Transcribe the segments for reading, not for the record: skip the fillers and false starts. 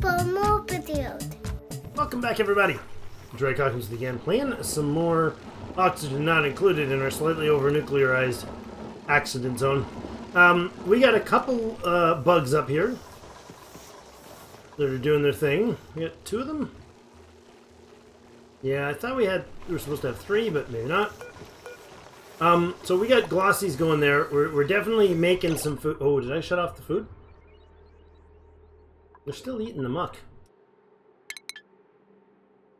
for more videos. Welcome back, everybody. Drake Hawkins again, playing some more Oxygen Not Included in our slightly over-nuclearized accident zone. We got a couple bugs up here that are doing their thing. We got two of them. Yeah, I thought we were supposed to have three, but maybe not. So we got glossies going there. We're definitely making some food. Oh, did I shut off the food? They're still eating the muck.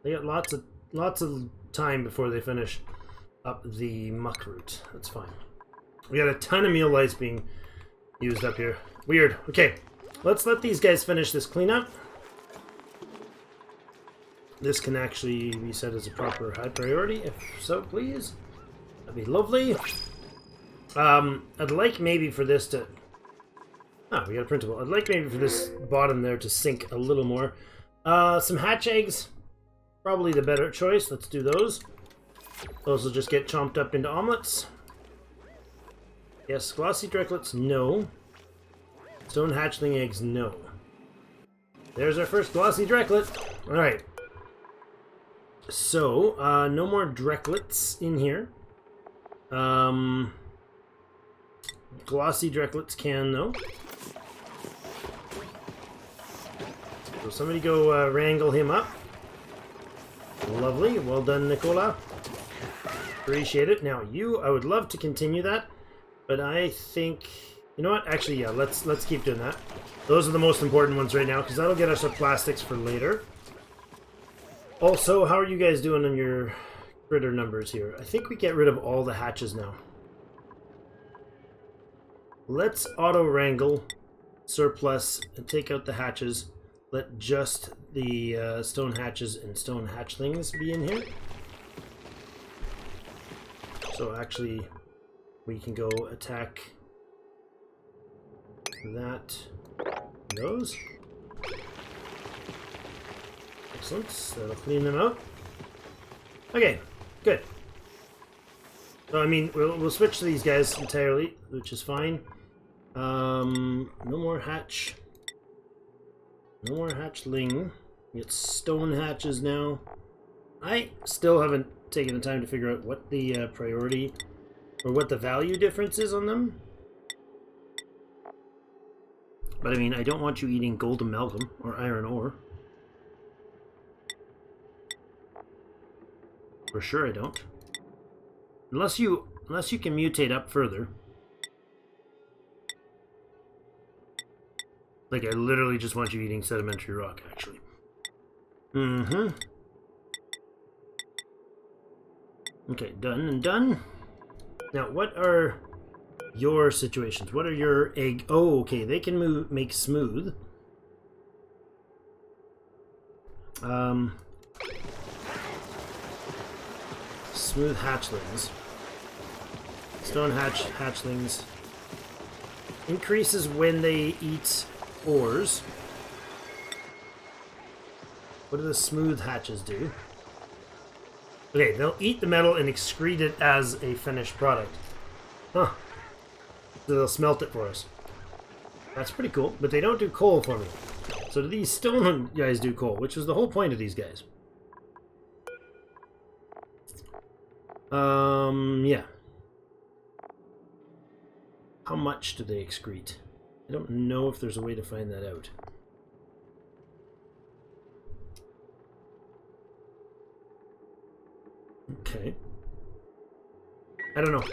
They got lots of time before they finish up the muck route. That's fine. We got a ton of meal lights being used up here. Weird. Okay, let's let these guys finish this cleanup. This can actually be set as a proper high priority, if so, please. That'd be lovely. I'd like maybe for this to... Ah, we got a printable. I'd like maybe for this bottom there to sink a little more. Some hatch eggs. Probably the better choice. Let's do those. Those will just get chomped up into omelets. Yes, glossy drecklets, no. Stone hatchling eggs, no. There's our first glossy drecklet. Alright. So, no more drecklets in here. Glossy drecklets can, though. So somebody go wrangle him up. Lovely. Well done, Nicola. Appreciate it. Now, I would love to continue that, but I think... You know what? Actually, yeah, let's keep doing that. Those are the most important ones right now, because that'll get us our plastics for later. Also, how are you guys doing on your critter numbers here? I think we get rid of all the hatches now. Let's auto-wrangle surplus and take out the hatches. Let just the stone hatches and stone hatchlings be in here. So actually, we can go attack that, those. Excellent. That'll clean them out. Okay, good. So I mean, we'll switch to these guys entirely, which is fine. No more hatch. No more hatchling. We get stone hatches now. I still haven't taken the time to figure out what the priority or what the value difference is on them. But I mean, I don't want you eating gold amalgam or iron ore. For sure I don't. Unless you can mutate up further. Like, I literally just want you eating sedimentary rock, actually. Mm-hmm. Okay, done and done. Now, what are your situations? What are your egg... Oh, okay, they can make smooth. Smooth hatchlings. Stone hatchlings. Increases when they eat ores. What do the smooth hatches do? Okay, they'll eat the metal and excrete it as a finished product. Huh. So they'll smelt it for us. That's pretty cool, but they don't do coal for me. So do these stone guys do coal, which was the whole point of these guys. Yeah. How much do they excrete? I don't know if there's a way to find that out. Okay. I don't know.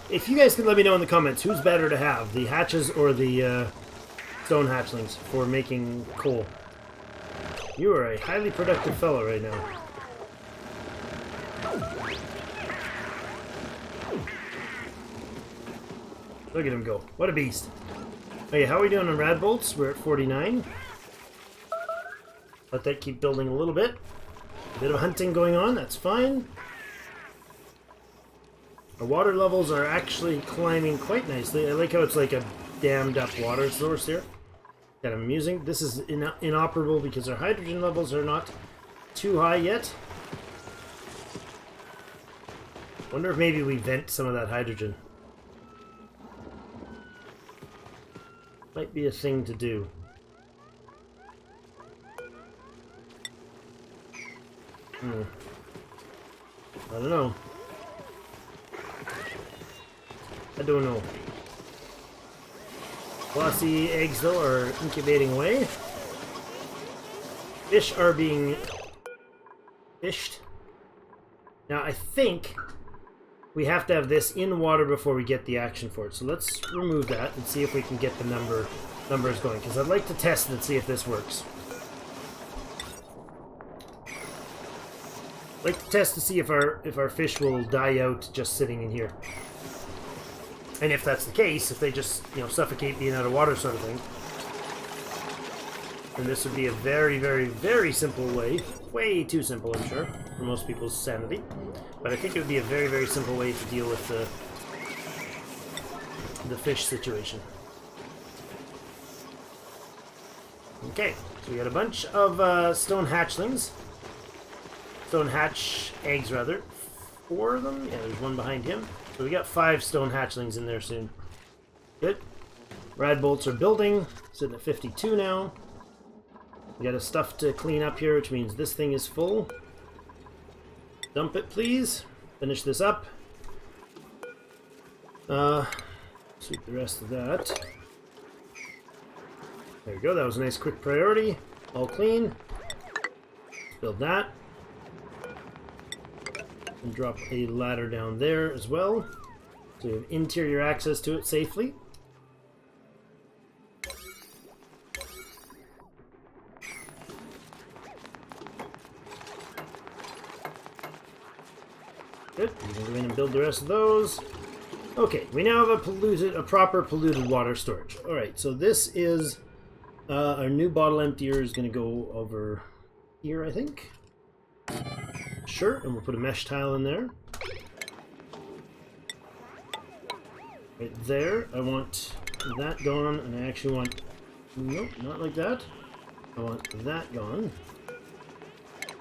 If you guys could let me know in the comments, who's better to have, the hatches or the stone hatchlings for making coal? You are a highly productive fellow right now. Look at him go. What a beast. Okay, how are we doing on rad bolts? We're at 49. Let that keep building a little bit. A bit of hunting going on, that's fine. Our water levels are actually climbing quite nicely. I like how it's like a dammed up water source here. Kind of amusing. This is inoperable because our hydrogen levels are not too high yet. Wonder if maybe we vent some of that hydrogen. Might be a thing to do. I don't know. I don't know. Glossy eggs, though, are incubating away. Fish are being fished. Now, I think we have to have this in water before we get the action for it. So let's remove that and see if we can get the numbers going. Because I'd like to test it and see if this works. I'd like to test to see if our fish will die out just sitting in here. And if that's the case, if they just, suffocate being out of water sort of thing, then this would be a very, very, very simple way, way too simple, I'm sure, for most people's sanity, but I think it would be a very, very simple way to deal with the fish situation. Okay, so we got a bunch of stone hatchlings. Stone hatch eggs, rather. 4 of them? Yeah, there's one behind him. So we got 5 stone hatchlings in there soon. Good. Rad bolts are building. Sitting at 52 now. We got a stuff to clean up here, which means this thing is full. Dump it, please. Finish this up. Sweep the rest of that. There we go. That was a nice quick priority. All clean. Build that. And drop a ladder down there as well, so we have interior access to it safely. Good. We can go in and build the rest of those. Okay, we now have a proper polluted water storage. All right, so this is our new bottle emptier is going to go over here, I think. Sure, and we'll put a mesh tile in there. Right there. I want that gone, and I actually want... Nope, not like that. I want that gone.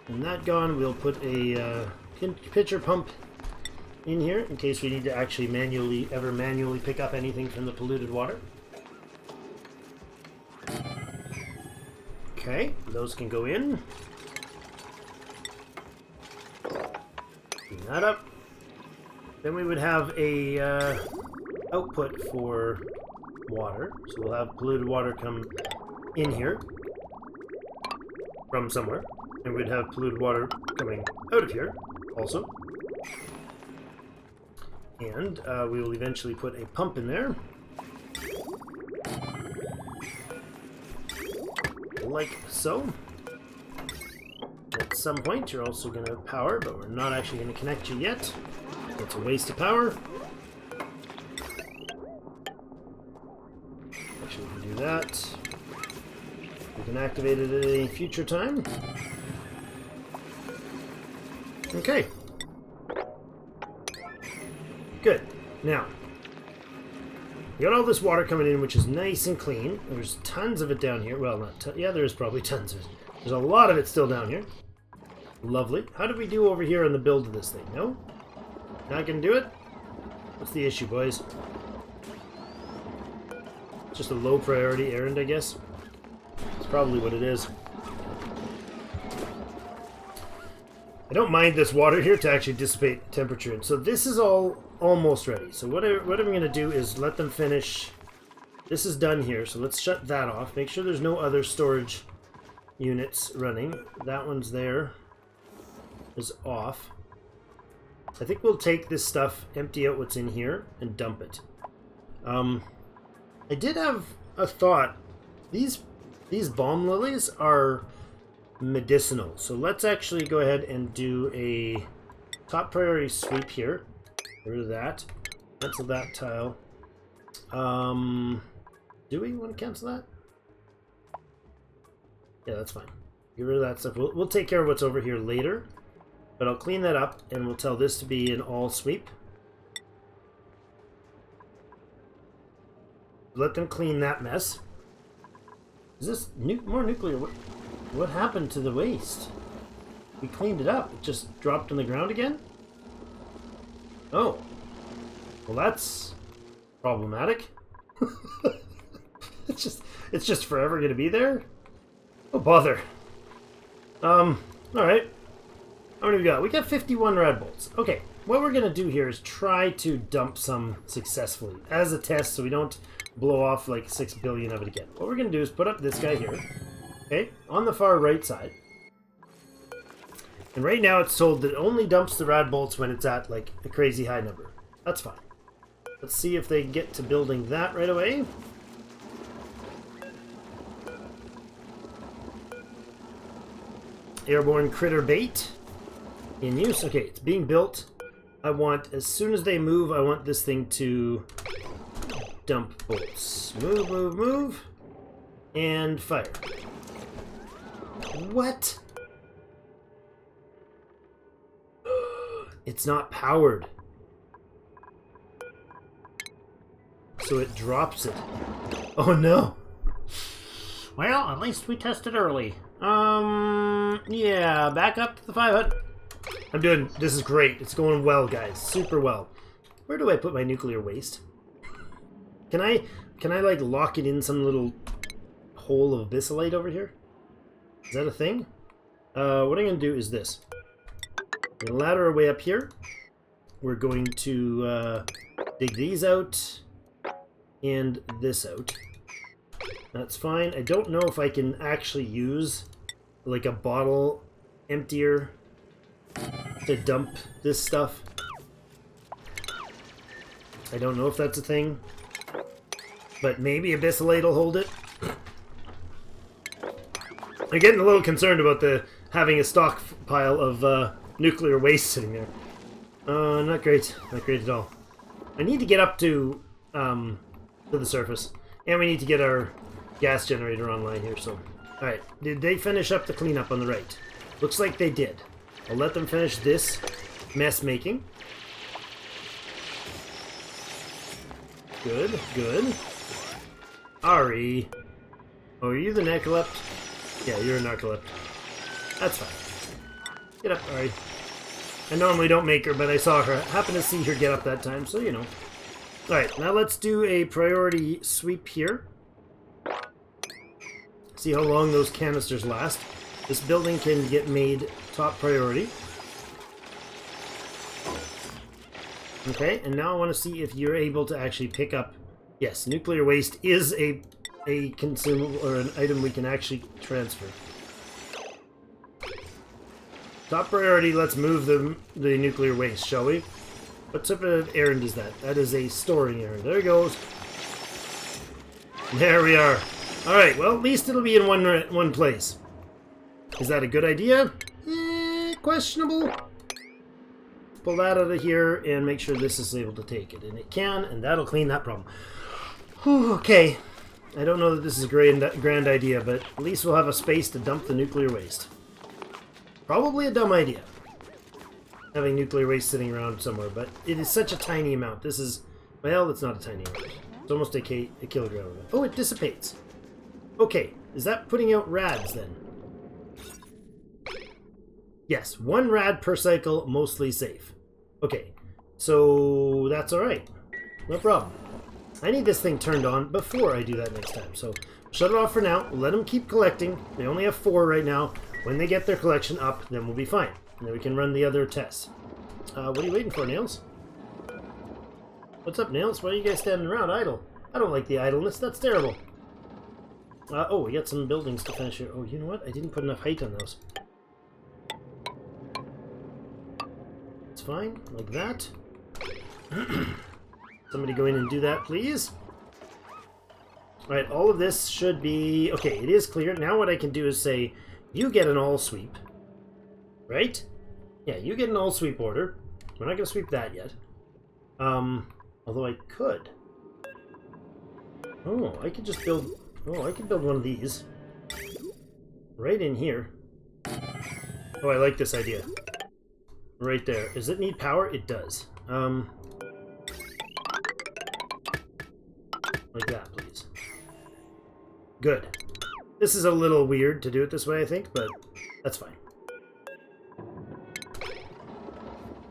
And that gone, we'll put a pitcher pump in here, in case we need to actually manually pick up anything from the polluted water. Okay, those can go in. Clean that up. Then we would have a output for water. So we'll have polluted water come in here from somewhere. And we'd have polluted water coming out of here also. And we will eventually put a pump in there. Like so. At some point you're also going to power, but we're not actually going to connect you yet. That's a waste of power. Actually, we can do that. We can activate it at a future time. Okay. Good. Now, we got all this water coming in, which is nice and clean. There's tons of it down here. Well, not yeah, there is probably tons of it. There's a lot of it still down here. Lovely. How did we do over here on the build of this thing? No? Not gonna do it? What's the issue, boys? Just a low priority errand, I guess. That's probably what it is. I don't mind this water here to actually dissipate temperature. So this is all almost ready. So what I'm going to do is let them finish. This is done here, so let's shut that off. Make sure there's no other storage units running. That one's there. Is off. I think we'll take this stuff, empty out what's in here, and dump it. I did have a thought. These balm lilies are medicinal, so let's actually go ahead and do a top priority sweep here. Get rid of that. Cancel that tile. Do we want to cancel that? Yeah, that's fine. Get rid of that stuff. We'll take care of what's over here later, but I'll clean that up and we'll tell this to be an all sweep. Let them clean that mess. Is this more nuclear? What happened to the waste? We cleaned it up. It just dropped on the ground again? Oh. Well, that's problematic. It's just forever going to be there? Oh, bother. Alright. How many we got? We got 51 red bolts. Okay, what we're going to do here is try to dump some successfully as a test so we don't blow off like 6 billion of it again. What we're going to do is put up this guy here, okay, on the far right side. And right now it's told that it only dumps the rad bolts when it's at like a crazy high number. That's fine. Let's see if they get to building that right away. Airborne critter bait in use. Okay, it's being built. I want, as soon as they move, I want this thing to dump bolts. Move, move, move. And fire. What? It's not powered. So it drops it. Oh no. Well, at least we tested early. Yeah, back up to the 500. I'm doing, this is great. It's going well, guys. Super well. Where do I put my nuclear waste? Can I like lock it in some little hole of abyssalite over here? Is that a thing? What I'm going to do is this. We're going to ladder our way up here. We're going to dig these out and this out. That's fine. I don't know if I can actually use like a bottle emptier to dump this stuff. I don't know if that's a thing, but maybe abyssalate will hold it. I'm getting a little concerned about having a stockpile of nuclear waste sitting there. Not great. Not great at all. I need to get up to the surface, and we need to get our gas generator online here. So, all right. Did they finish up the cleanup on the right? Looks like they did. I'll let them finish this mess making. Good, good. Ari. Oh, are you the narcolept? Yeah, you're a narcolept. That's fine. Get up, Ari. I normally don't make her, but I saw her. Happened to see her get up that time, so you know. Alright, now let's do a priority sweep here. See how long those canisters last. This building can get made top priority. Okay, and now I want to see if you're able to actually pick up... Yes, nuclear waste is a consumable, or an item we can actually transfer. Top priority, let's move the nuclear waste, shall we? What type of errand is that? That is a storing errand. There it goes. There we are. Alright, well, at least it'll be in one place. Is that a good idea? Questionable. Pull that out of here and make sure this is able to take it. And it can, and that'll clean that problem. Whew, okay. I don't know that this is a grand idea, but at least we'll have a space to dump the nuclear waste. Probably a dumb idea, having nuclear waste sitting around somewhere, but it is such a tiny amount. This is, well, it's not a tiny amount. It's almost a kilogram. Oh, it dissipates. Okay, is that putting out rads then? Yes, 1 rad per cycle, mostly safe. Okay, so that's alright. No problem. I need this thing turned on before I do that next time, so shut it off for now. Let them keep collecting. They only have 4 right now. When they get their collection up, then we'll be fine. And then we can run the other tests. What are you waiting for, Nails? What's up, Nails? Why are you guys standing around idle? I don't like the idleness. That's terrible. Oh, we got some buildings to finish here. Oh, you know what? I didn't put enough height on those. It's fine. Like that. Somebody go in and do that, please. Alright, all of this should be... Okay, it is clear. Now what I can do is say... You get an all sweep, right? Yeah, you get an all sweep order. We're not going to sweep that yet. Although I could. Oh, I could just build... Oh, I could build one of these. Right in here. Oh, I like this idea. Right there. Does it need power? It does. Like that, please. Good. This is a little weird to do it this way, I think, but that's fine.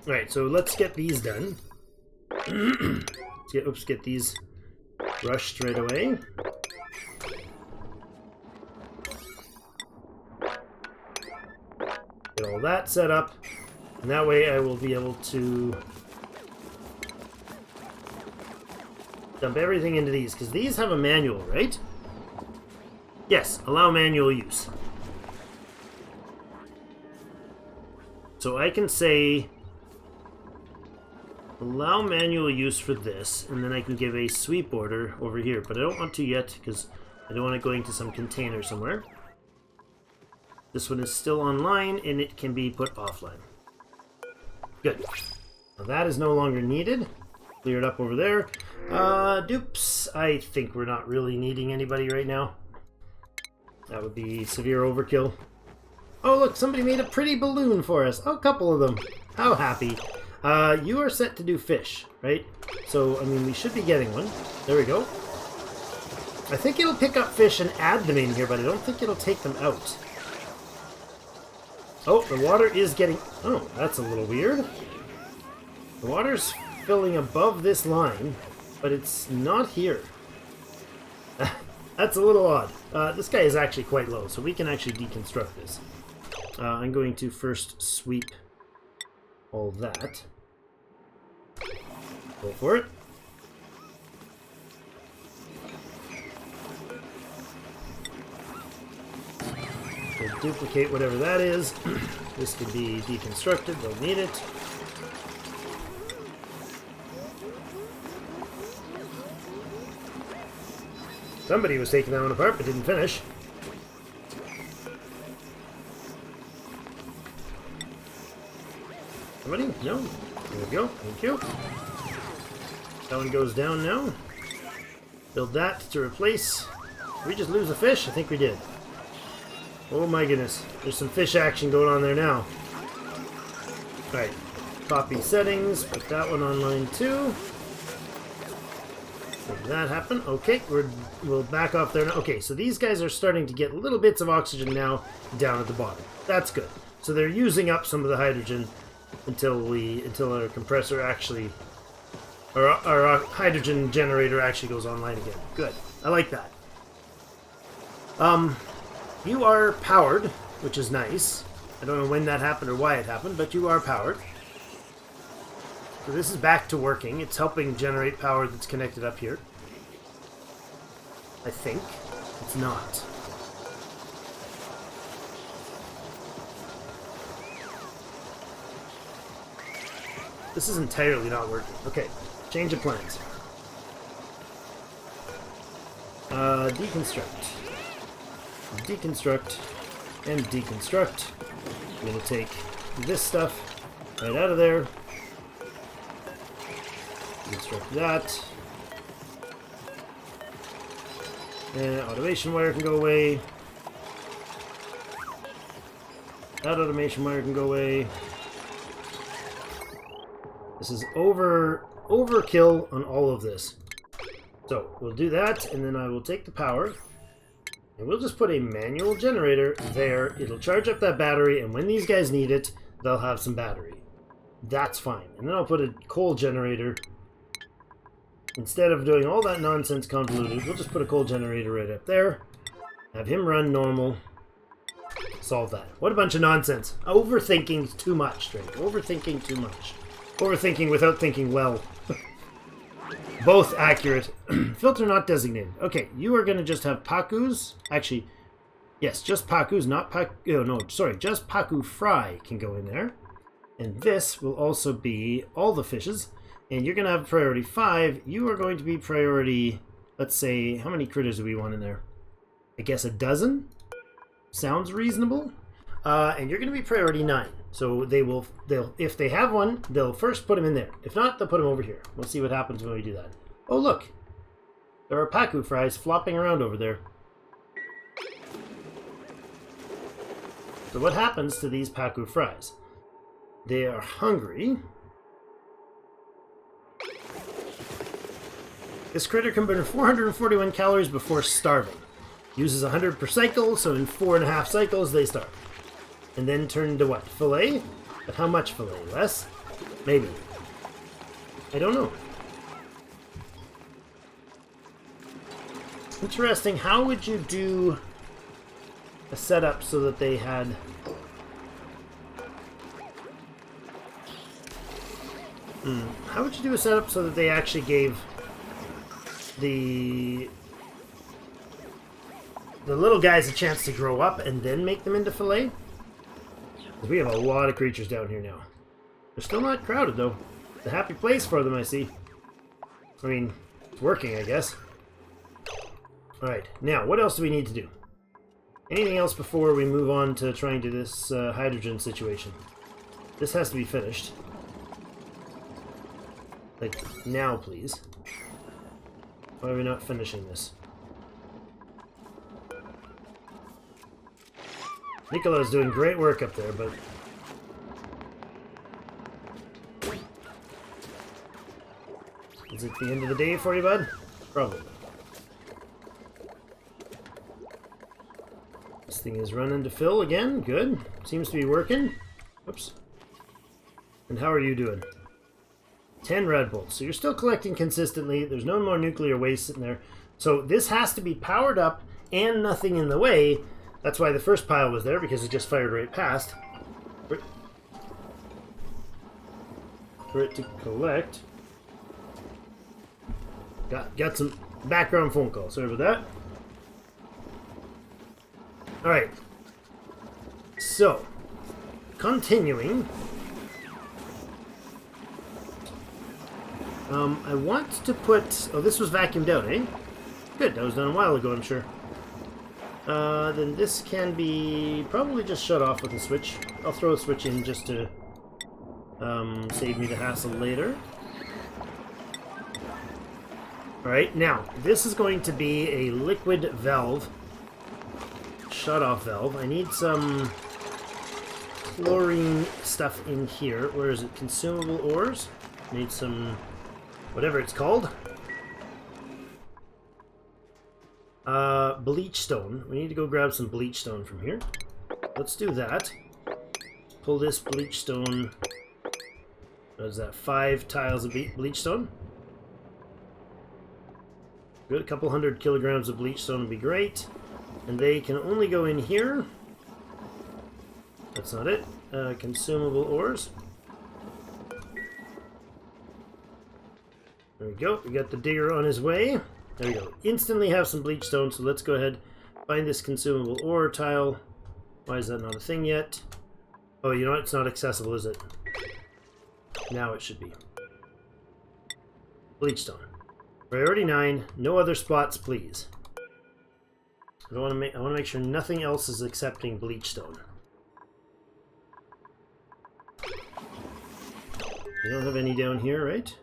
Alright, so let's get these done. Get these rushed right away. Get all that set up. And that way I will be able to dump everything into these, because these have a manual, right? Yes, allow manual use. So I can say allow manual use for this, and then I can give a sweep order over here, but I don't want to yet because I don't want it going to some container somewhere. This one is still online and it can be put offline. Good. Now that is no longer needed. Clear it up over there. Dupes. I think we're not really needing anybody right now. That would be severe overkill. Oh look, somebody made a pretty balloon for us. Oh, a couple of them. How happy. You are set to do fish, right? So, I mean, we should be getting one. There we go. I think it'll pick up fish and add them in here, but I don't think it'll take them out. Oh, the water is getting... Oh, that's a little weird. The water's filling above this line, but it's not here. That's a little odd. This guy is actually quite low, so we can actually deconstruct this. I'm going to first sweep all that. Go for it. So duplicate whatever that is. This could be deconstructed, they'll need it. Somebody was taking that one apart but didn't finish. Somebody? No? There we go. Thank you. That one goes down now. Build that to replace. Did we just lose a fish? I think we did. Oh my goodness. There's some fish action going on there now. Alright. Copy settings. Put that one online too. Did that happen? Okay, we'll back off there now. Okay, so these guys are starting to get little bits of oxygen now down at the bottom. That's good. So they're using up some of the hydrogen until our compressor actually, or our hydrogen generator actually goes online again. Good. I like that. You are powered, which is nice. I don't know when that happened or why it happened, but you are powered. So this is back to working. It's helping generate power that's connected up here. I think. It's not. This is entirely not working. Okay, change of plans. Deconstruct. Deconstruct. And deconstruct. I'm going to take this stuff right out of there. Deconstruct that. And automation wire can go away. That automation wire can go away. This is overkill on all of this. So we'll do that, and then I will take the power, and we'll just put a manual generator there. It'll charge up that battery, and when these guys need it, they'll have some battery. That's fine. And then I'll put a coal generator. Instead of doing all that nonsense convoluted, we'll just put a coal generator right up there. Have him run normal. Solve that. What a bunch of nonsense. Overthinking too much, Drake. Overthinking too much. Overthinking without thinking well. Both accurate. Filter not designated. Okay, you are going to just have Pakus. Actually, yes, just Pakus, not Paku. Oh, no, sorry, just Paku Fry can go in there. And this will also be all the fishes. And you're going to have priority 5. You are going to be priority, let's say, how many critters do we want in there? I guess a dozen? Sounds reasonable. And you're going to be priority 9. So they'll if they have one, they'll first put them in there. If not, they'll put them over here. We'll see what happens when we do that. Oh, look. There are Paku fries flopping around over there. So what happens to these Paku fries? They are hungry. This critter can burn 441 calories before starving. Uses 100 per cycle, so in 4.5 cycles they starve. And then turn into what? Fillet? But how much fillet? Less? Maybe. I don't know. Interesting. How would you do a setup so that they had... How would you do a setup so that they actually gave the little guys a chance to grow up and then make them into fillet? We have a lot of creatures down here now. They're still not crowded, though. It's a happy place for them, I see. I mean, it's working, I guess. Alright, now, what else do we need to do? Anything else before we move on to trying to this hydrogen situation? This has to be finished. Like, now, please. Why are we not finishing this? Nicola's doing great work up there, but... Is it the end of the day for you, bud? Probably. This thing is running to fill again. Good. Seems to be working. Oops. And how are you doing? 10 red bolts. So you're still collecting consistently. There's no more nuclear waste sitting there. So this has to be powered up and nothing in the way. That's why the first pile was there, because it just fired right past. For it to collect. Got some background phone call. Sorry about that. Alright. So, continuing. I want to put... Oh, this was vacuumed out, eh? Good, that was done a while ago, I'm sure. Then this can be probably just shut off with a switch. I'll throw a switch in just to save me the hassle later. Alright, now, this is going to be a liquid valve. Shut-off valve. I need some chlorine stuff in here. Where is it? Consumable ores? Need some... whatever it's called. Bleach stone. We need to go grab some bleach stone from here. Let's do that. Pull this bleach stone. What is that? 5 tiles of bleach stone. Good. A couple 100 kilograms of bleach stone would be great. And they can only go in here. That's not it. Consumable ores. There we go. We got the digger on his way. There we go. Instantly have some bleach stone, so let's go ahead find this consumable ore tile. Why is that not a thing yet? Oh, you know what? It's not accessible, is it? Now it should be. Bleach stone. Priority 9. No other spots, please. I want to make sure nothing else is accepting bleach stone. You don't have any down here, right?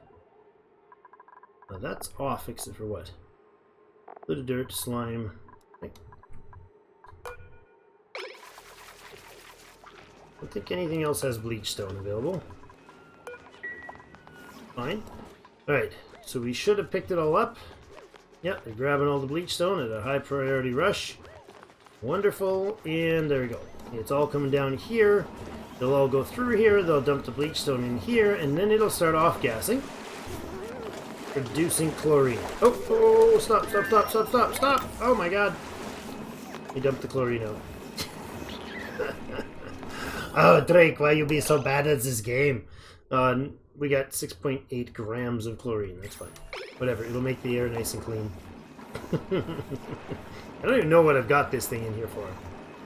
Now that's off, except for what? A bit of dirt, slime. Okay. I don't think anything else has bleach stone available. Fine. Alright, so we should have picked it all up. Yep, they're grabbing all the bleach stone at a high priority rush. Wonderful, and there we go. It's all coming down here. They'll all go through here, they'll dump the bleach stone in here, and then it'll start off-gassing. Producing chlorine. Oh, stop. Oh my god. He dumped the chlorine out. Oh, Drake, why you be so bad at this game? We got 6.8 grams of chlorine. That's fine. Whatever, it'll make the air nice and clean. I don't even know what I've got this thing in here for.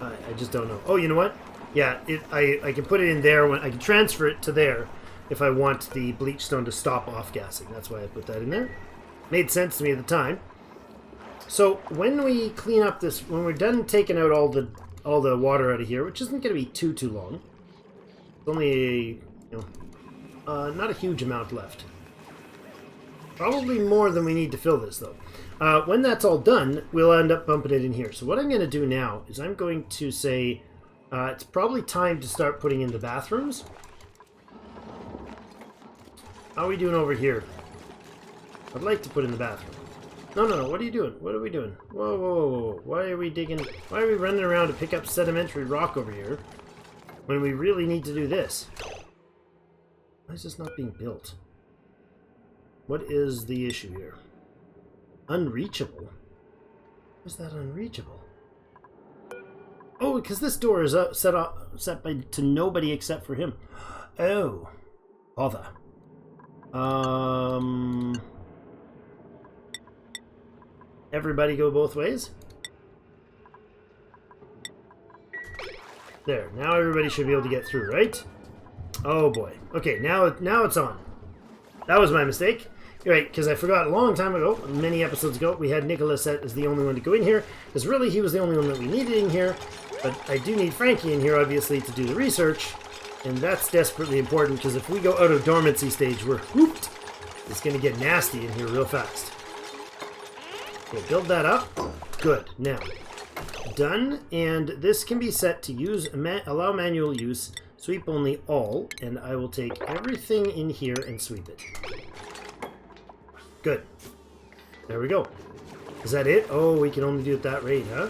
I just don't know. Oh, you know what? Yeah, I can put it in there. When I can transfer it to there if I want the bleach stone to stop off-gassing. That's why I put that in there. Made sense to me at the time. So when we clean up this, when we're done taking out all the water out of here, which isn't going to be too long. It's only not a huge amount left. Probably more than we need to fill this, though. When that's all done, we'll end up bumping it in here. So what I'm going to do now is I'm going to say it's probably time to start putting in the bathrooms. How are we doing over here? I'd like to put in the bathroom. No. What are you doing? What are we doing? Whoa. Why are we digging? Why are we running around to pick up sedimentary rock over here when we really need to do this? Why is this not being built? What is the issue here? Unreachable? Is that unreachable? Oh, because this door is set to nobody except for him. Oh, bother. Everybody go both ways. There. Now everybody should be able to get through, right? Oh boy. Okay, now it's on. That was my mistake. Right, because I forgot a long time ago, many episodes ago, we had Nicholas set as the only one to go in here, because really he was the only one that we needed in here, but I do need Frankie in here, obviously, to do the research, and that's desperately important, because if we go out of dormancy stage, we're hooped. It's going to get nasty in here real fast. Okay, build that up. Good. Now, done, and this can be set to use allow manual use, sweep only all, and I will take everything in here and sweep it. Good. There we go. Is that it? Oh, we can only do it that rate, huh?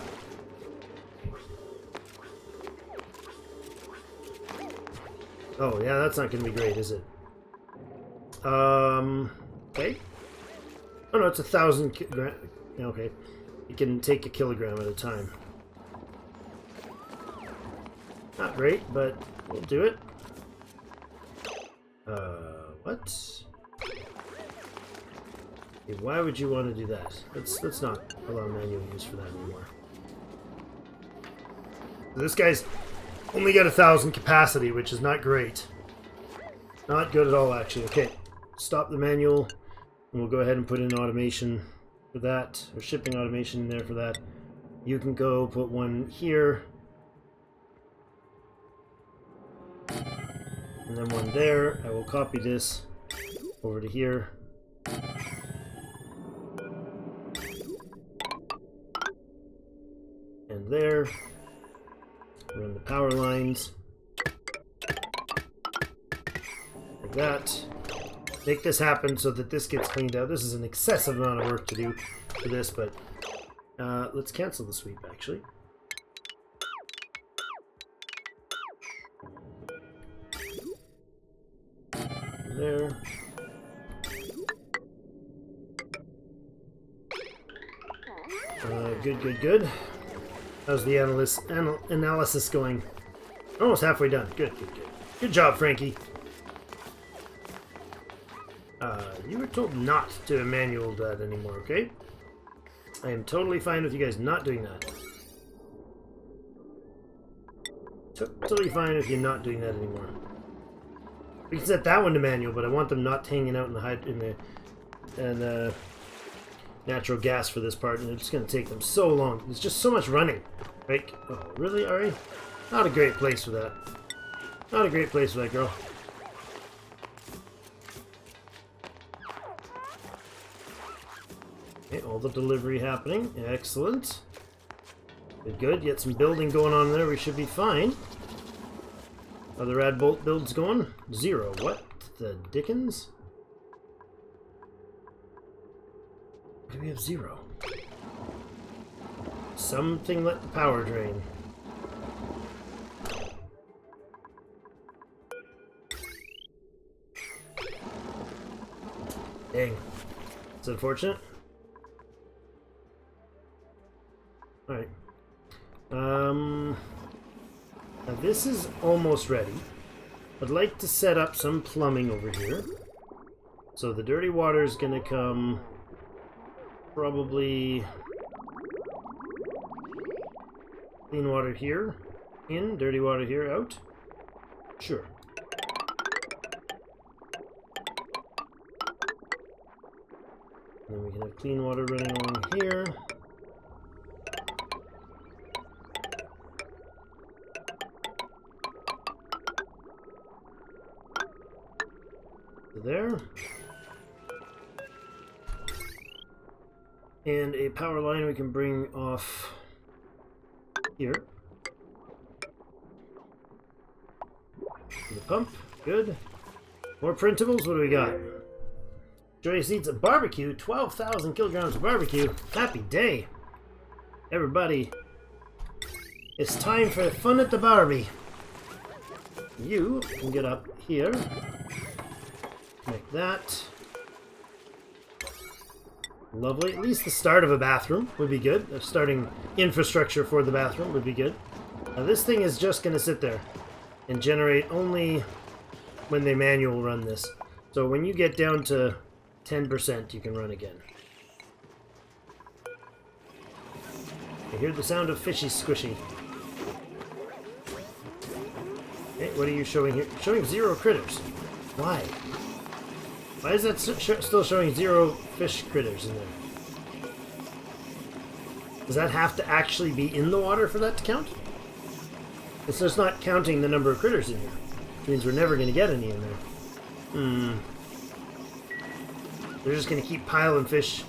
Oh, yeah, that's not going to be great, is it? Okay. Oh, no, it's 1,000... Okay. You can take a kilogram at a time. Not great, but we'll do it. What? Okay, why would you want to do that? Let's not allow manual use for that anymore. This guy's only got 1,000 capacity, which is not great. Not good at all, actually. Okay, stop the manual, and we'll go ahead and put in automation for that, or shipping automation in there for that. You can go put one here, and then one there. I will copy this over to here. And there. Run the power lines. Like that. Make this happen so that this gets cleaned out. This is an excessive amount of work to do for this, but let's cancel the sweep, actually. There. Good. How's the analysis going? Almost halfway done. Good. Good job, Frankie. You were told not to manual that anymore, okay? I am totally fine with you guys not doing that. Totally fine with you not doing that anymore. We can set that one to manual, but I want them not hanging out in the natural gas for this part, and it's going to take them so long. There's just so much running. Right? Oh, really, Ari? Not a great place for that. Not a great place for that, girl. Okay, all the delivery happening. Excellent. Good. Get some building going on there. We should be fine. Are the rad bolt builds going? 0. What the dickens? Why do we have 0? Something let the power drain. Dang. It's unfortunate. Alright. Now this is almost ready. I'd like to set up some plumbing over here. So the dirty water is going to come probably clean water here in, dirty water here out. Sure. Then we can have clean water running along here. There. And a power line we can bring off here. The pump. Good. More printables. What do we got? Joyous eats a barbecue. 12,000 kilograms of barbecue. Happy day. Everybody. It's time for fun at the Barbie. You can get up here. Like that. Lovely. At least the start of a bathroom would be good. Starting infrastructure for the bathroom would be good. Now this thing is just going to sit there and generate only when they manual run this. So when you get down to 10%, you can run again. I hear the sound of fishy squishy. Okay, what are you showing here? Showing 0 critters. Why? Why is that still showing 0 fish critters in there? Does that have to actually be in the water for that to count? It's just not counting the number of critters in here. Which means we're never going to get any in there. They're just going to keep piling fish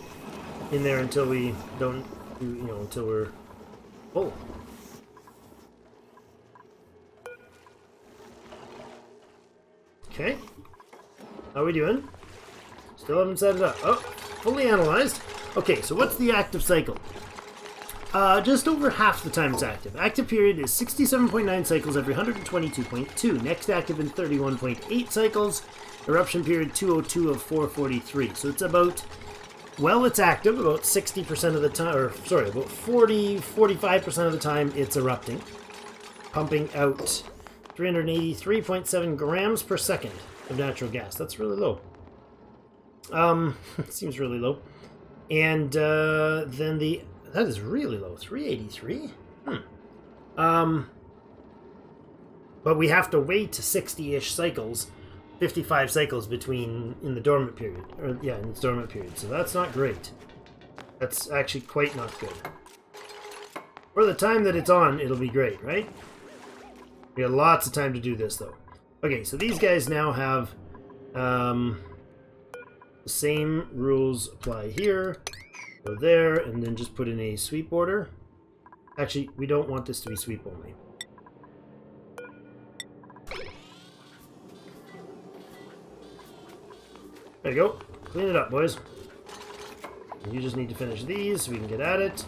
in there until we don't, until we're full. Okay. How are we doing? Still haven't set it up. Oh, fully analyzed. Okay, so what's the active cycle? Just over half the time it's active. Active period is 67.9 cycles every 122.2. Next active in 31.8 cycles. Eruption period 202 of 443. So it's about, well, it's active about 60% of the time, or sorry, about 45% of the time it's erupting. Pumping out 383.7 grams per second of natural gas. That's really low. It seems really low. And then that is really low. 383? But we have to wait 60-ish cycles, 55 cycles between in the dormant period. In the dormant period. So that's not great. That's actually quite not good. For the time that it's on, it'll be great, right? We have lots of time to do this, though. Okay, so these guys now have the same rules apply here. Go there, and then just put in a sweep order. Actually, we don't want this to be sweep only. There you go. Clean it up, boys. You just need to finish these so we can get at it.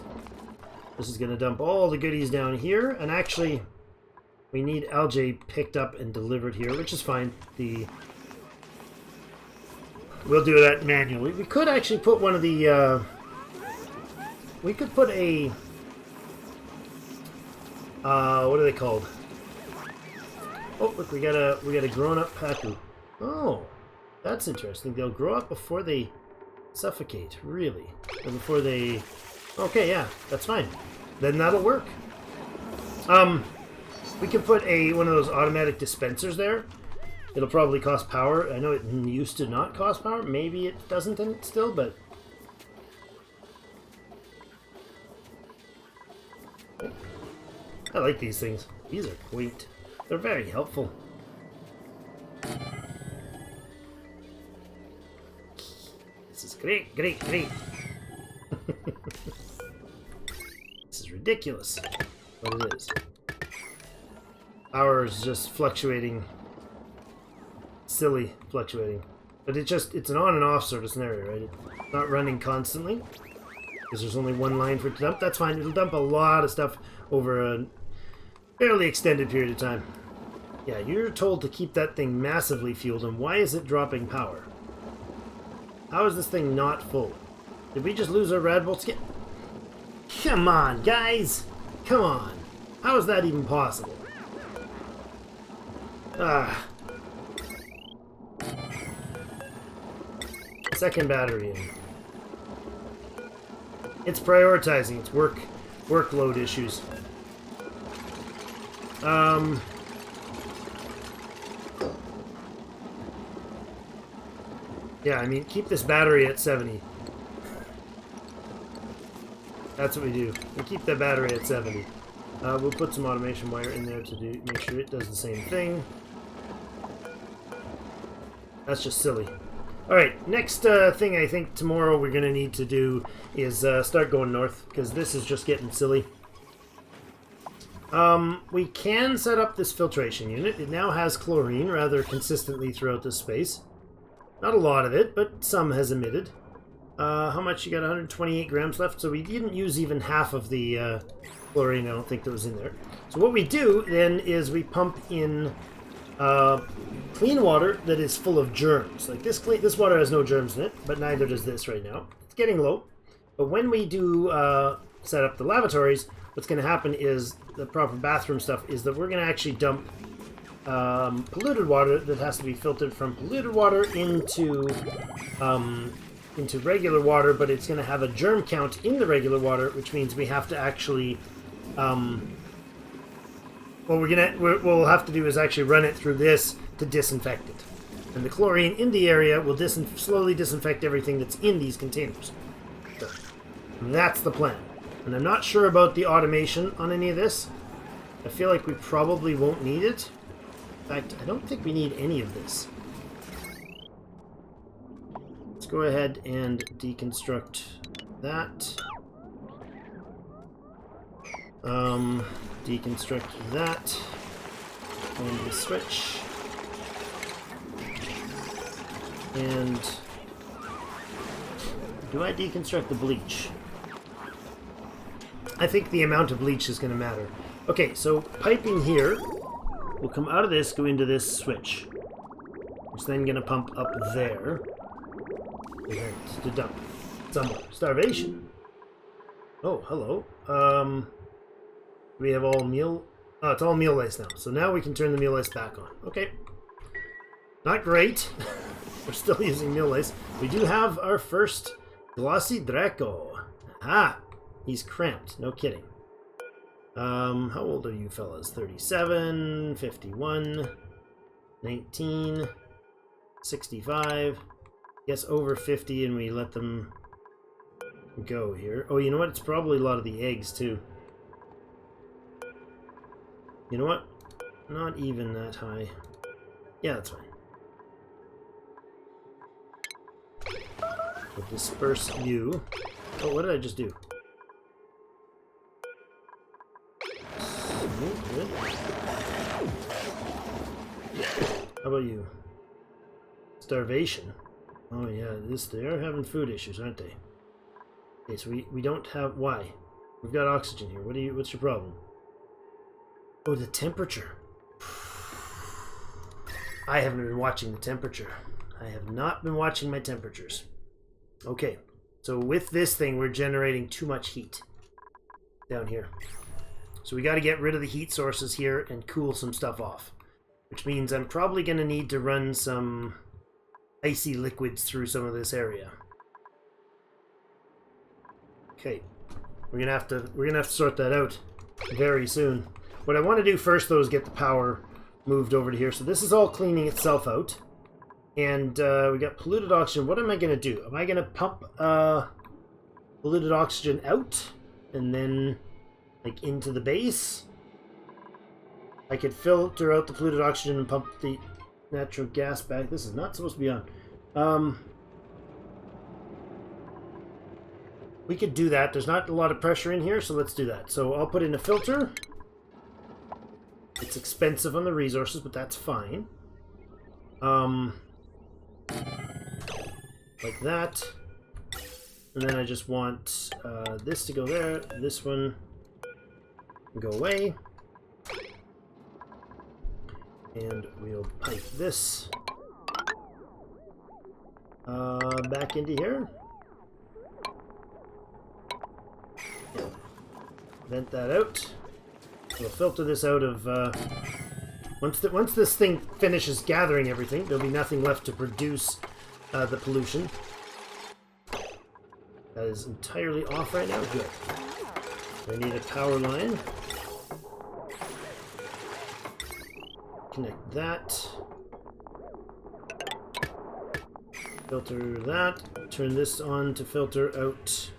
This is going to dump all the goodies down here. And actually, we need algae picked up and delivered here, which is fine. We'll do that manually. We could actually put one of the... we could put a... what are they called? Oh, look, we got a grown-up pacu. Oh, that's interesting. They'll grow up before they suffocate, really. Or before they... Okay, yeah, that's fine. Then that'll work. We could put one of those automatic dispensers there. It'll probably cost power. I know it used to not cost power. Maybe it doesn't still, but... I like these things. These are quaint. They're very helpful. This is great, great, great. This is ridiculous. What it is. Power is just fluctuating. Silly fluctuating. But it's an on and off sort of scenario, right? It's not running constantly. Because there's only one line for it to dump. That's fine. It'll dump a lot of stuff over a fairly extended period of time. Yeah, you're told to keep that thing massively fueled, and why is it dropping power? How is this thing not full? Did we just lose our Radbolt skin? Come on, guys! Come on! How is that even possible? Ah. Second battery in. It's prioritizing its workload issues. Yeah, I mean, keep this battery at 70. That's what we do. We keep that battery at 70. We'll put some automation wire in there to make sure it does the same thing. That's just silly. Alright, next thing I think tomorrow we're going to need to do is start going north, because this is just getting silly. We can set up this filtration unit. It now has chlorine rather consistently throughout this space. Not a lot of it, but some has emitted. How much? You got 128 grams left, so we didn't use even half of the chlorine, I don't think, that was in there. So what we do then is we pump in clean water that is full of germs. Like this water has no germs in it, but neither does this right now. It's getting low. But when we do set up the lavatories, what's going to happen is the proper bathroom stuff is that we're going to actually dump polluted water that has to be filtered from polluted water into regular water, but it's going to have a germ count in the regular water, which means we have to actually what we'll have to do is actually run it through this to disinfect it. And the chlorine in the area will slowly disinfect everything that's in these containers. So, that's the plan. And I'm not sure about the automation on any of this. I feel like we probably won't need it. In fact, I don't think we need any of this. Let's go ahead and deconstruct that. Deconstruct that. And the switch. And do I deconstruct the bleach? I think the amount of bleach is going to matter. Okay, so piping here will come out of this, go into this switch. It's then going to pump up there. And to dump somewhere. Starvation. Oh, hello. We have all meal. Oh, it's all meal lice now. So now we can turn the meal lice back on. Okay. Not great. We're still using meal lice. We do have our first glossy Draco. Aha! He's cramped. No kidding. How old are you fellas? 37, 51, 19, 65. Guess over 50 and we let them go here. Oh, you know what? It's probably a lot of the eggs too. You know what? Not even that high. Yeah, that's fine. We'll disperse you. Oh, what did I just do? Good. How about you? Starvation. Oh yeah, they are having food issues, aren't they? Okay, so we don't have why? We've got oxygen here. What's your problem? Oh, the temperature. I haven't been watching the temperature. I have not been watching my temperatures. Okay, so with this thing, we're generating too much heat down here. So we got to get rid of the heat sources here and cool some stuff off. Which means I'm probably going to need to run some icy liquids through some of this area. Okay, we're gonna have to sort that out very soon. What I want to do first, though, is get the power moved over to here. So this is all cleaning itself out. And we got polluted oxygen. What am I going to do? Am I going to pump polluted oxygen out and then like into the base? I could filter out the polluted oxygen and pump the natural gas back. This is not supposed to be on. We could do that. There's not a lot of pressure in here, so let's do that. So I'll put in a filter. It's expensive on the resources, but that's fine. Like that. And then I just want this to go there, this one can go away. And we'll pipe this back into here. Vent that out. We'll filter this out of... Once this thing finishes gathering everything, there'll be nothing left to produce the pollution. That is entirely off right now. Good. I need a power line. Connect that. Filter that. Turn this on to filter out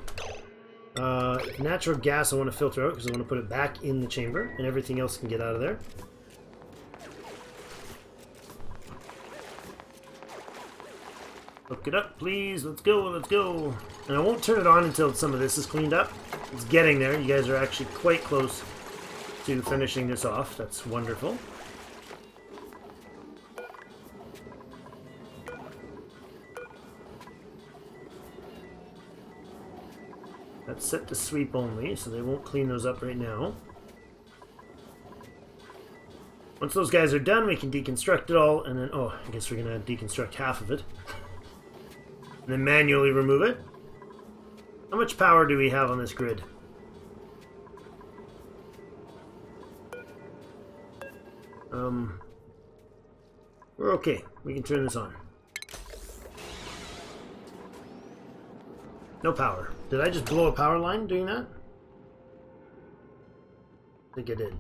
natural gas. I want to filter out because I want to put it back in the chamber and everything else can get out of there. Hook it up, please. Let's go, let's go. And I won't turn it on until some of this is cleaned up. It's getting there. You guys are actually quite close to finishing this off. That's wonderful. That's set to sweep only, so they won't clean those up right now. Once those guys are done, we can deconstruct it all, and then, oh, I guess we're going to deconstruct half of it. And then manually remove it. How much power do we have on this grid? We're okay. We can turn this on. No power. Did I just blow a power line doing that? I think I did.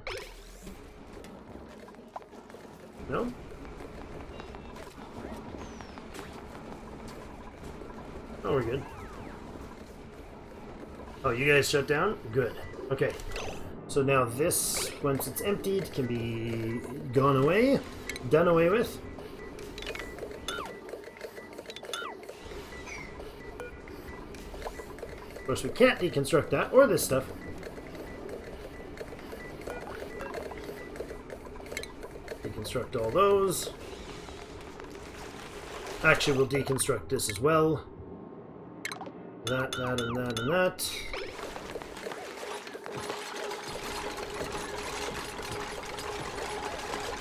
No? Oh, we're good. Oh, you guys shut down? Good. Okay. So now this, once it's emptied, can be gone away, done away with. Of course, we can't deconstruct that, or this stuff. Deconstruct all those. Actually, we'll deconstruct this as well. That, and that, and that.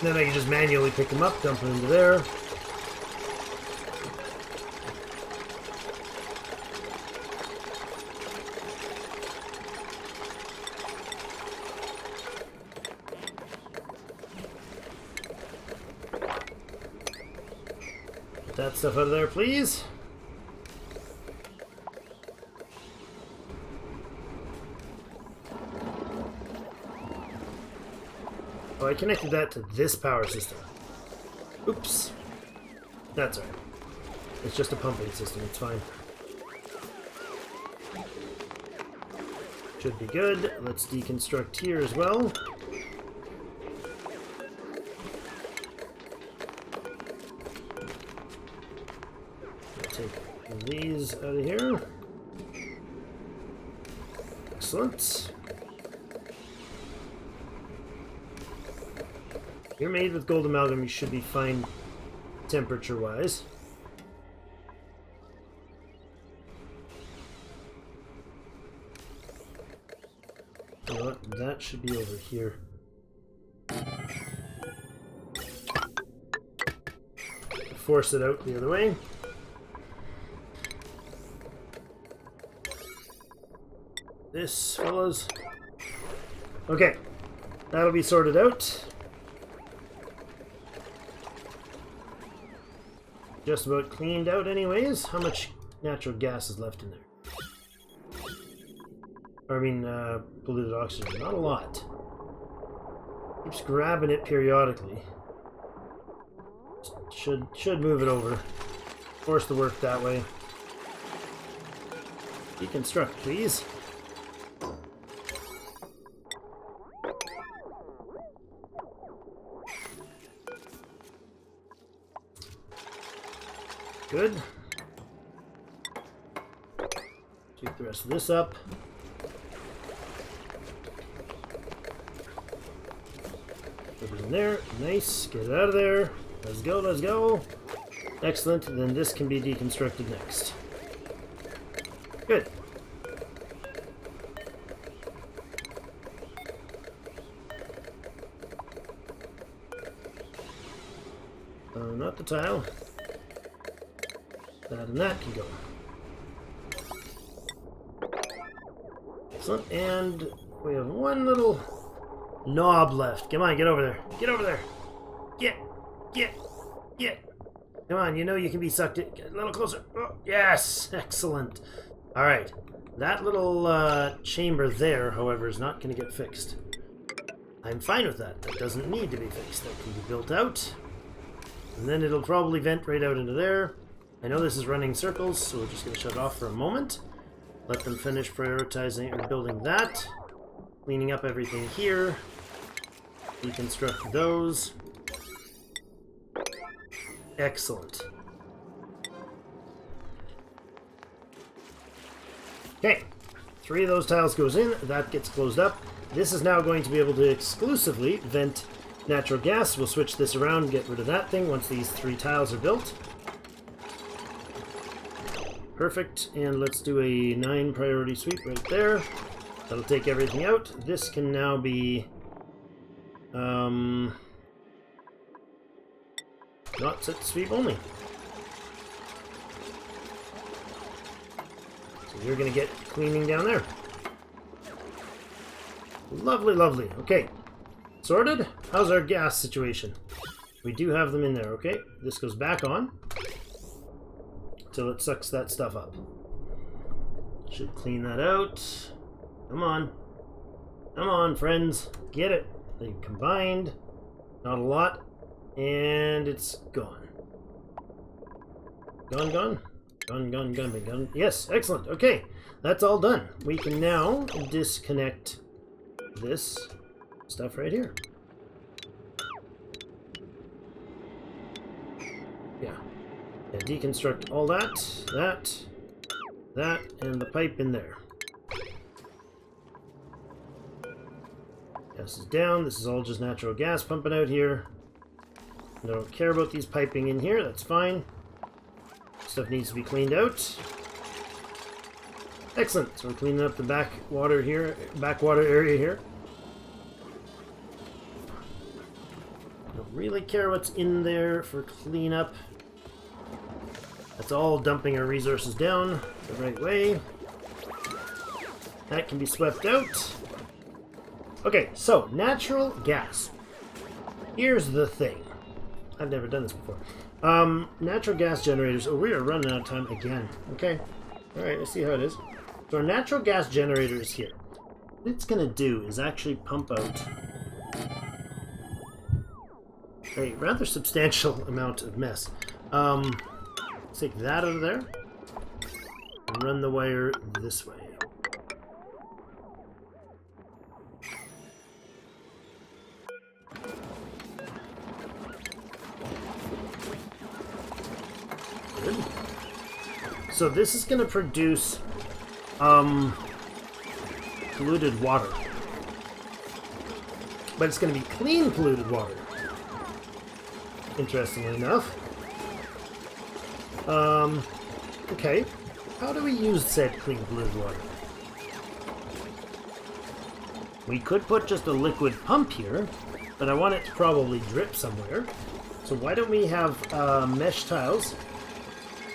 Then I can just manually pick them up, dump them into there. Get that stuff out of there, please. Oh, I connected that to this power system. Oops. That's alright. It's just a pumping system, it's fine. Should be good. Let's deconstruct here as well. Take these out of here. Excellent. You're made with gold amalgam, you should be fine temperature-wise. You know what? That should be over here. Force it out the other way. This, fellas. Okay. That'll be sorted out. Just about cleaned out anyways. How much natural gas is left in there? I mean, polluted oxygen. Not a lot. Keeps grabbing it periodically. Should move it over. Force the work that way. Deconstruct, please. Good. Take the rest of this up. Put it in there. Nice. Get it out of there. Let's go, let's go. Excellent. Then this can be deconstructed next. Good. Not the tile. That and that can go. Excellent. And we have one little knob left. Come on, get over there. Get over there. Get. Come on, you know you can be sucked in. Get a little closer. Oh, yes. Excellent. All right. That little chamber there, however, is not going to get fixed. I'm fine with that. That doesn't need to be fixed. That can be built out. And then it'll probably vent right out into there. I know this is running circles, so we're just going to shut it off for a moment. Let them finish prioritizing or building that. Cleaning up everything here. Deconstruct those. Excellent. Okay. 3 of those tiles goes in. That gets closed up. This is now going to be able to exclusively vent natural gas. We'll switch this around and get rid of that thing once these 3 tiles are built. Perfect, and let's do a 9 priority sweep right there. That'll take everything out. This can now be not set to sweep only. So you're going to get cleaning down there. Lovely, lovely. Okay, sorted. How's our gas situation? We do have them in there, okay? This goes back on. Till it sucks that stuff up. Should clean that out. Come on. Come on, friends. Get it. They combined. Not a lot. And it's gone. Gone, gone. Gone, gone, gone, gone. Yes, excellent. Okay, that's all done. We can now disconnect this stuff right here. Yeah, deconstruct all that, and the pipe in there. Gas is down. This is all just natural gas pumping out here. I don't care about these piping in here. That's fine. Stuff needs to be cleaned out. Excellent. So we're cleaning up the backwater area here. Don't really care what's in there for cleanup. That's all dumping our resources down the right way. That can be swept out. Okay, so natural gas. Here's the thing. I've never done this before. Natural gas generators. Oh, we are running out of time again. Okay. Alright, let's see how it is. So our natural gas generator is here. What it's going to do is actually pump out a rather substantial amount of mess. Let's take that out of there and run the wire this way. Good. So this is going to produce polluted water. But it's going to be clean polluted water. Interestingly enough. Okay. How do we use said clean polluted water? We could put just a liquid pump here, but I want it to probably drip somewhere. So why don't we have mesh tiles?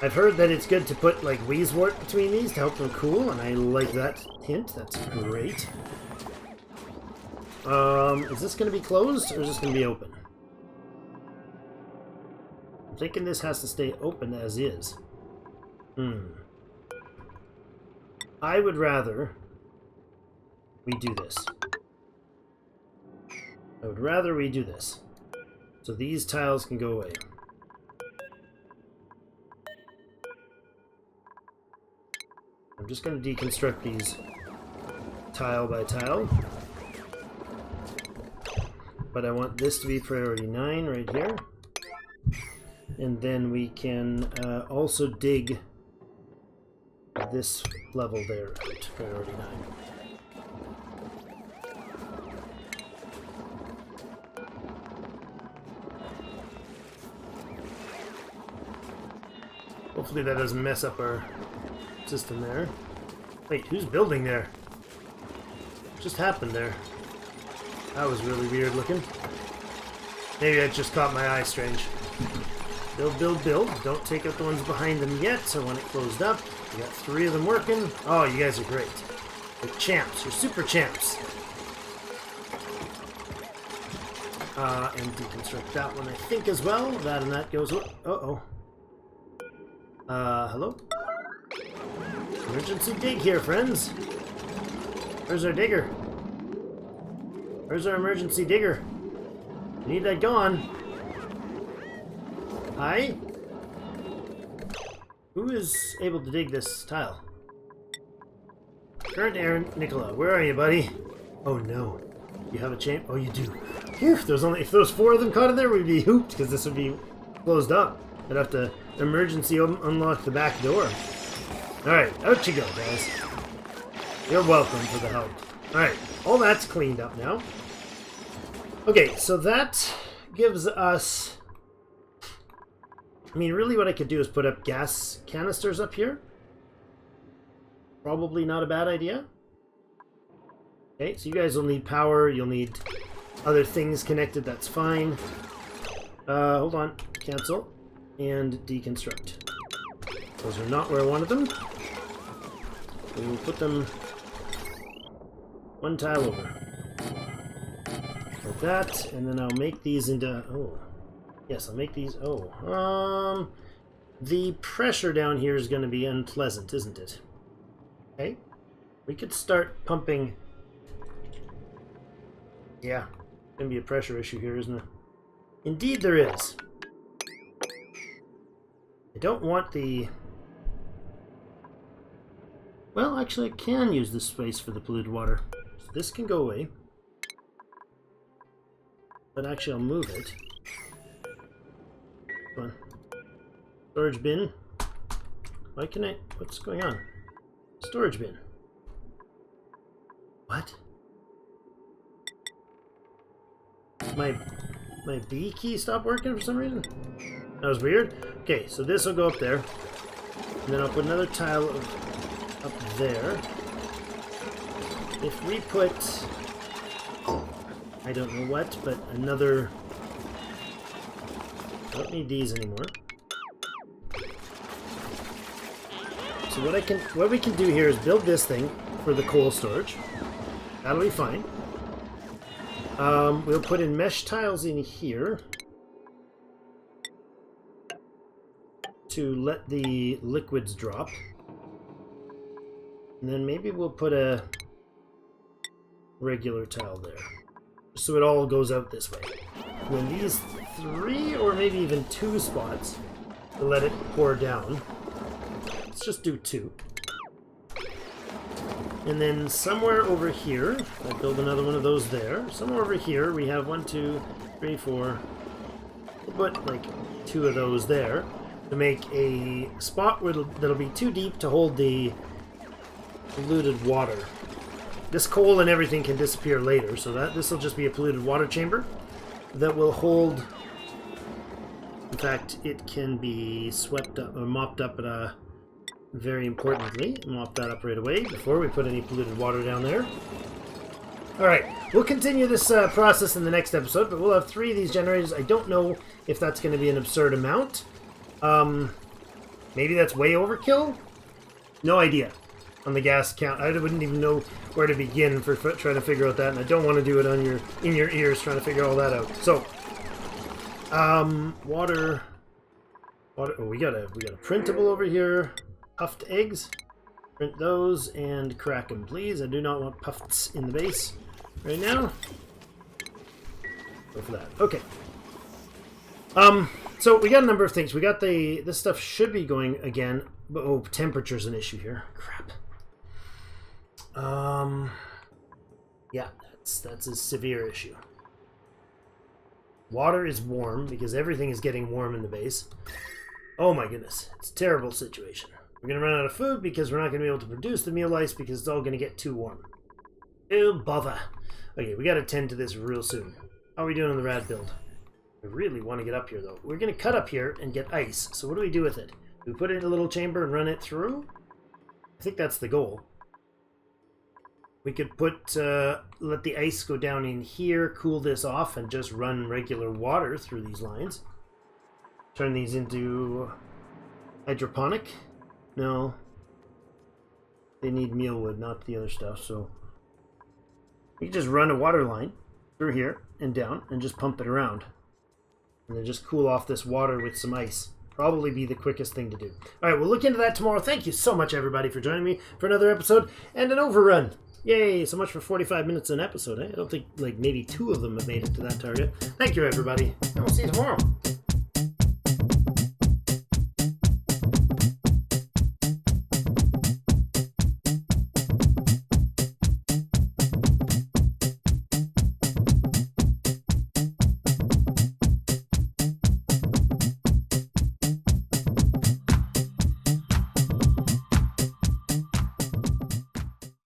I've heard that it's good to put like wheezewort between these to help them cool, and I like that hint. That's great. Is this going to be closed or is this going to be open? I'm thinking this has to stay open as is. I would rather we do this. I would rather we do this. So these tiles can go away. I'm just going to deconstruct these tile by tile. But I want this to be priority 9 right here. And then we can also dig this level there out, priority 9. Hopefully that doesn't mess up our system there. Wait, who's building there? What just happened there? That was really weird looking. Maybe that just caught my eye strange. Build, build, build. Don't take out the ones behind them yet. I want it closed up. We got 3 of them working. Oh, you guys are great. You're champs. You're super champs. And deconstruct that one, I think, as well. That and that goes... Uh-oh. Hello? Emergency dig here, friends. Where's our digger? Where's our emergency digger? We need that gone. Hi? Who is able to dig this tile? Current Aaron Nicola, where are you, buddy? Oh no. You have a champ? Oh, you do. Phew, if there was 4 of them caught in there, we'd be hooped, because this would be closed up. I'd have to emergency unlock the back door. Alright, out you go, guys. You're welcome for the help. Alright, all that's cleaned up now. Okay, so that gives us... I mean, really what I could do is put up gas canisters up here. Probably not a bad idea. Okay, so you guys will need power, you'll need other things connected, that's fine. Hold on, cancel, and deconstruct. Those are not where I wanted them. We will put them 1 tile over. Like that, and then I'll make these into... Oh, Yes, I'll make these. Oh, the pressure down here is going to be unpleasant, isn't it? Okay, we could start pumping. Yeah, going to be a pressure issue here, isn't it? Indeed, there is. I don't want the. Well, actually, I can use this space for the polluted water. So this can go away. But actually, I'll move it. Come on. Storage bin. Why can I... What's going on? Storage bin. What? My B key stopped working for some reason? That was weird. Okay, so this will go up there. And then I'll put another tile up there. If we put... I don't know what, but another... I don't need these anymore. So what we can do here is build this thing for the coal storage. That'll be fine. We'll put in mesh tiles in here to let the liquids drop. And then maybe we'll put a regular tile there. So it all goes out this way. And then these 3 or maybe even 2 spots to let it pour down. Let's just do 2. And then somewhere over here, I'll build another one of those there. Somewhere over here, we have 1, 2, 3, 4. We'll put like 2 of those there to make a spot where that'll be too deep to hold the polluted water. This coal and everything can disappear later, so that this will just be a polluted water chamber that will hold. In fact, it can be swept up or mopped up at a. Very importantly, mop that up right away before we put any polluted water down there. Alright, we'll continue this process in the next episode, but we'll have 3 of these generators. I don't know if that's going to be an absurd amount. Maybe that's way overkill? No idea on the gas count. I wouldn't even know where to begin for trying to figure out that, and I don't want to do it on in your ears trying to figure all that out. So, water. Oh, we got a printable over here. Puffed eggs. Print those and crack them, please. I do not want puffs in the base right now. Go for that. Okay. So we got a number of things. We got this stuff should be going again. But, oh, temperature's an issue here. Crap. Yeah, that's a severe issue. Water is warm because everything is getting warm in the base. Oh my goodness, it's a terrible situation. We're going to run out of food because we're not going to be able to produce the meal ice because it's all going to get too warm. Oh, bother. Okay, we got to tend to this real soon. How are we doing on the rad build? I really want to get up here, though. We're going to cut up here and get ice. So what do we do with it? Do we put it in a little chamber and run it through? I think that's the goal. We could put, let the ice go down in here, cool this off, and just run regular water through these lines. Turn these into hydroponic. No. They need mealwood, not the other stuff, so we can just run a water line through here and down and just pump it around. And then just cool off this water with some ice. Probably be the quickest thing to do. Alright, we'll look into that tomorrow. Thank you so much, everybody, for joining me for another episode and an overrun. Yay, so much for 45 minutes an episode, eh? I don't think, like, maybe 2 of them have made it to that target. Thank you, everybody, and we'll see you tomorrow.